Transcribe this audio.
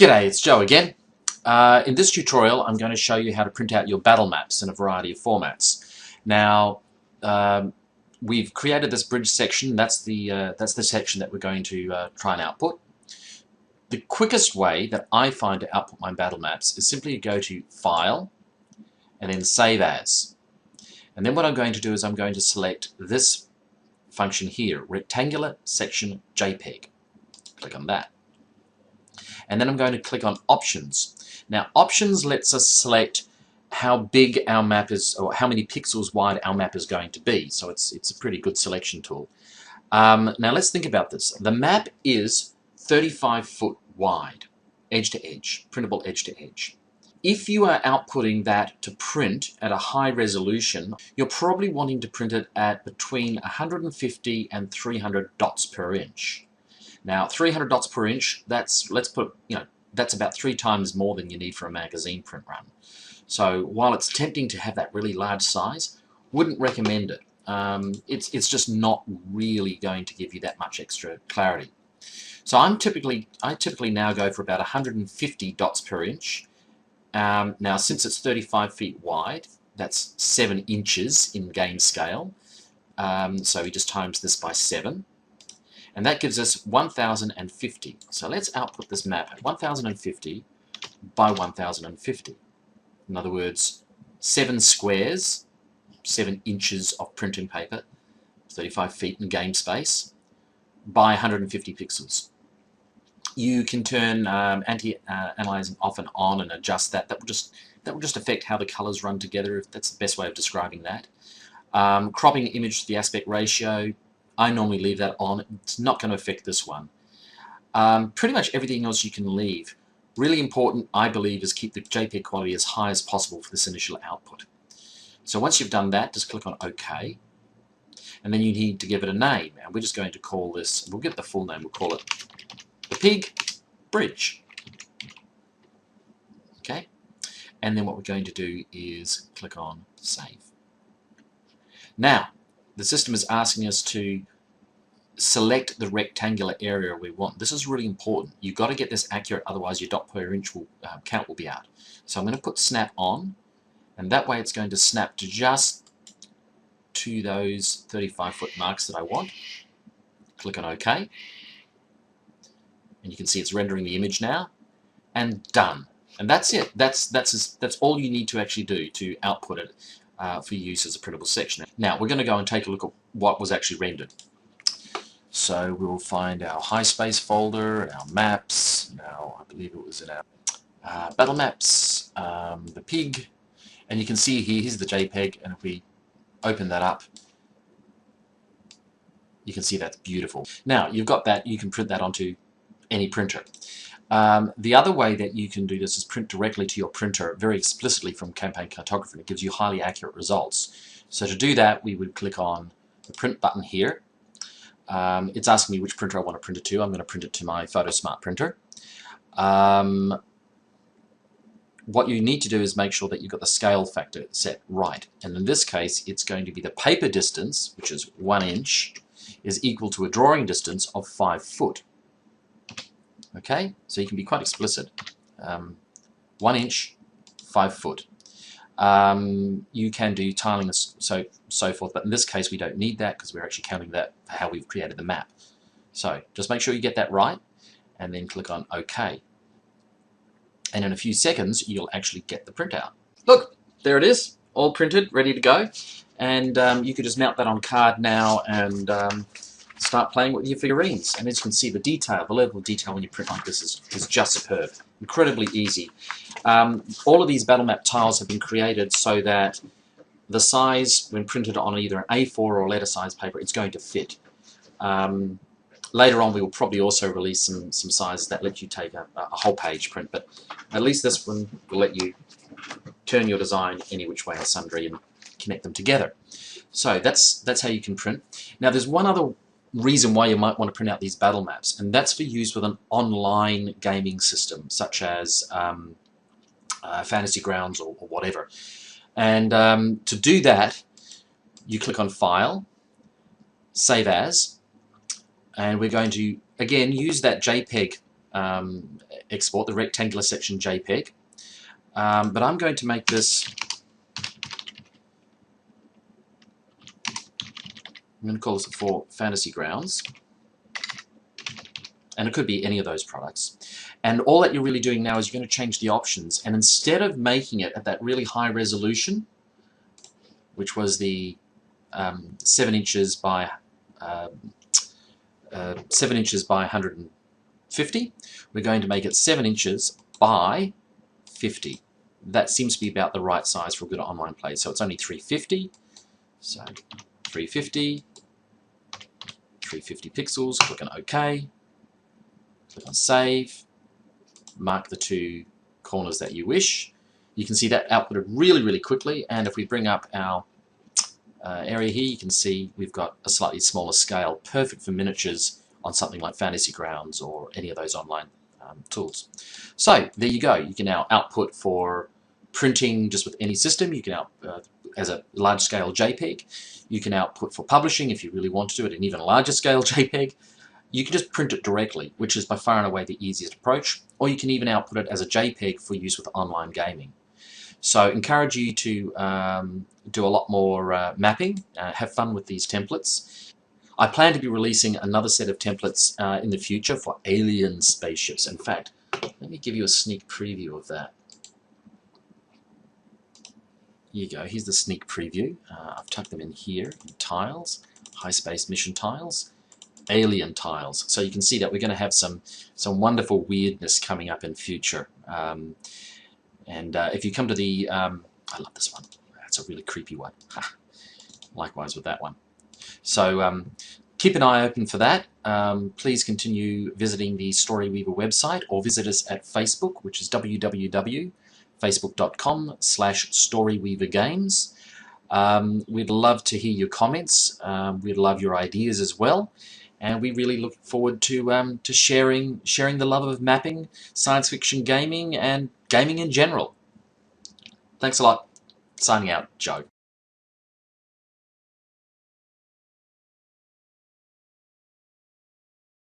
G'day, it's Joe again. In this tutorial I'm going to show you how to print out your battle maps in a variety of formats. Now we've created this bridge section. That's the section that we're going to try and output. The quickest way that I find to output my battle maps is simply to go to File and then Save As. And then what I'm going to do is I'm going to select this function here, Rectangular Section JPEG. Click on that. And then I'm going to click on Options. Now Options lets us select how big our map is, or how many pixels wide our map is going to be. So it's a pretty good selection tool. Now let's think about this. The map is 35 foot wide, edge to edge, printable edge to edge. If you are outputting that to print at a high resolution, you're probably wanting to print it at between 150 and 300 dots per inch. Now 300 dots per inch, that's about 3 times more than you need for a magazine print run. So while it's tempting to have that really large size, wouldn't recommend it. It's just not really going to give you that much extra clarity. So I typically now go for about 150 dots per inch. Now since it's 35 feet wide, that's 7 inches in game scale. So we just times this by 7. And that gives us 1050. So let's output this map at 1050 by 1050. In other words, 7 squares, 7 inches of printing paper, 35 feet in game space, by 150 pixels. You can turn anti-aliasing off and on and adjust that. That will just affect how the colors run together, if that's the best way of describing that. Cropping the image to the aspect ratio, I normally leave that on. It's not going to affect this one. Pretty much everything else you can leave. Really important, I believe, is keep the JPEG quality as high as possible for this initial output. So once you've done that, just click on OK. And then you need to give it a name. And we're just going to call this, we'll get the full name, we'll call it the Pig Bridge. Okay? And then what we're going to do is click on Save. Now, the system is asking us to select the rectangular area we want. This is really important. You've got to get this accurate, otherwise your dot per inch count will be out. So I'm going to put snap on, and that way it's going to snap to just to those 35 foot marks that I want. Click on OK. And you can see it's rendering the image now. And done. And that's it. That's all you need to actually do to output it for use as a printable section. Now we're going to go and take a look at what was actually rendered. So we'll find our high space folder, our maps. Now I believe it was in our Battlemaps, the pig, and you can see here, here's the JPEG, and if we open that up, you can see that's beautiful. Now you've got that, you can print that onto any printer. The other way that you can do this is print directly to your printer very explicitly from Campaign Cartographer, and it gives you highly accurate results. So to do that, we would click on the print button here. It's asking me which printer I want to print it to. I'm going to print it to my PhotoSmart printer. What you need to do is make sure that you've got the scale factor set right. And in this case, it's going to be the paper distance, which is 1 inch, is equal to a drawing distance of 5 foot. Okay, so you can be quite explicit. 1 inch, 5 foot. You can do tiling and so forth, but in this case we don't need that because we're actually counting that for how we've created the map. So just make sure you get that right and then click on OK. And in a few seconds you'll actually get the printout. Look, there it is, all printed, ready to go. And you could just mount that on card now and start playing with your figurines. And as you can see, the detail, the level of detail when you print like this is just superb. Incredibly easy. All of these Battlemap tiles have been created so that the size, when printed on either an A4 or letter size paper, it's going to fit. Later on we will probably also release some sizes that let you take a whole page print, but at least this one will let you turn your design any which way or sundry and connect them together. So that's how you can print. Now there's one other reason why you might want to print out these battle maps, and that's for use with an online gaming system such as Fantasy Grounds or whatever. And to do that, you click on File, Save As, and we're going to again use that JPEG export, the rectangular section JPEG. But I'm going to make this, I'm going to call this for Fantasy Grounds, and it could be any of those products. And all that you're really doing now is you're going to change the options, and instead of making it at that really high resolution, which was the 7 inches by 7 inches by 150, we're going to make it 7 inches by 50. That seems to be about the right size for a good online play. So it's only 350. So 350, 350 pixels. Click on OK. Click on Save. Mark the 2 corners that you wish. You can see that outputted really, really quickly. And if we bring up our area here, you can see we've got a slightly smaller scale, perfect for miniatures on something like Fantasy Grounds or any of those online tools. So there you go. You can now output for printing just with any system. You can as a large scale JPEG. You can output for publishing if you really want to do it in even a larger scale JPEG. You can just print it directly, which is by far and away the easiest approach, or you can even output it as a JPEG for use with online gaming. So I encourage you to do a lot more mapping, have fun with these templates. I plan to be releasing another set of templates in the future for alien spaceships. In fact, let me give you a sneak preview of that. Here you go, here's the sneak preview. I've tucked them in here in tiles, high space mission tiles, alien tiles. So you can see that we're going to have some wonderful weirdness coming up in future. If you come to the, I love this one, that's a really creepy one. Likewise with that one. So keep an eye open for that. Please continue visiting the Storyweaver website or visit us at Facebook, which is www.facebook.com/StoryweaverGames. We'd love to hear your comments. We'd love your ideas as well. And we really look forward to sharing the love of mapping, science fiction gaming, and gaming in general. Thanks a lot. Signing out, Joe.